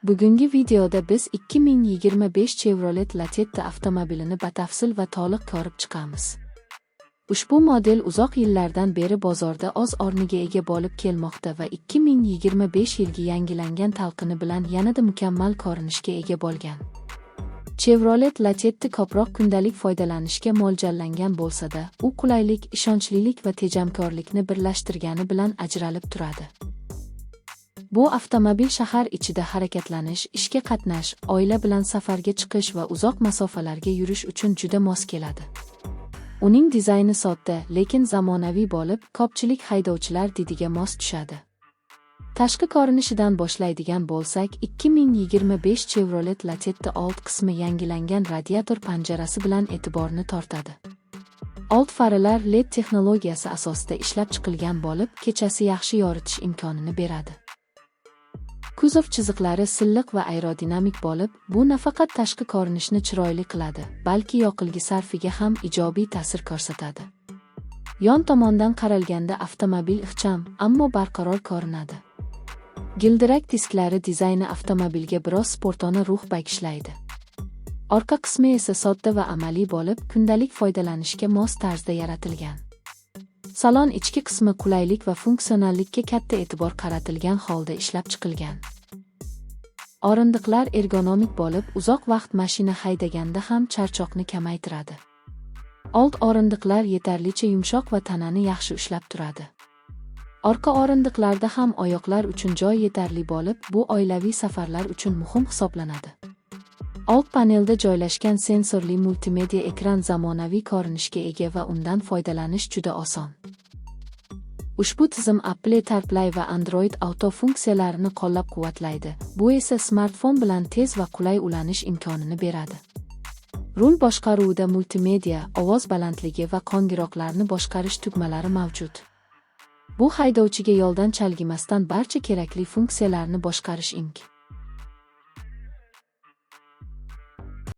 Bugungi videoda biz 2025 Chevrolet Lacetti avtomobilini batafsil va to'liq ko'rib chiqamiz. Ushbu model uzoq yillardan beri bozorda o'z o'rniga ega bo'lib kelmoqda va 2025 yilgi yangilangan talqini bilan yanada mukammal ko'rinishga ega bo'lgan. Chevrolet Lacetti ko'proq kundalik foydalanishga mo'ljallangan bo'lsa-da, u qulaylik, ishonchlilik va tejamkorlikni birlashtirgani bilan ajralib turadi. Bu avtomobil shahar ichida harakatlanish, ishga qatnash, oila bilan safarga chiqish va uzoq masofalarga yurish uchun juda mos keladi. Uning dizayni sodda, lekin zamonaviy bo'lib, ko'pchilik haydovchilar didiga mos tushadi. Tashqi ko'rinishidan boshlaydigan bo'lsak, 2025 Chevrolet Lacetti old qismi yangilangan radiator panjarasi bilan e'tiborni tortadi. Old faralar LED texnologiyasi asosida ishlab chiqilgan bo'lib, kechasi yaxshi yoritish imkonini beradi. Kuzov chiziqlari silliq va aerodinamik bo'lib, bu nafaqat tashqi ko'rinishni chiroyli qiladi, balki yoqilg'i sarfiga ham ijobiy ta'sir ko'rsatadi. Yon tomondan qaralganda avtomobil ixcham, ammo barqaror ko'rinadi. Gildirak disklari dizayni avtomobilga biroz sportona ruh bag'ishlaydi. Orqa qismi esa sodda va amaliy bo'lib, kundalik foydalanishga mos tarzda yaratilgan. Salon ichki qismi qulaylik va funksionallikka katta e'tibor qaratilgan holda ishlab chiqilgan. O'rindiqlar ergonomik bo'lib, uzoq vaqt mashina haydaganda ham charchoqni kamaytiradi. Old o'rindiqlar yetarlicha yumshoq va tanani yaxshi ushlab turadi. Orqa o'rindiqlarda ham oyoqlar uchun joy yetarli bo'lib, bu oilaviy safarlar uchun muhim hisoblanadi. Old panelda joylashgan sensorli multimedia ekran zamonaviy ko'rinishga ega va undan foydalanish juda oson. Ushbu tizim Apple CarPlay va Android Auto funksiyalarini qo'llab-quvvatlaydi. Bu esa smartfon bilan tez va qulay ulanish imkonini beradi. Rul boshqaruvida multimedia, ovoz balandligi va qo'ng'iroqlarni boshqarish tugmalari mavjud. Bu haydovchiga yo'ldan chalg'imasdan barcha kerakli funksiyalarni boshqarish imkon.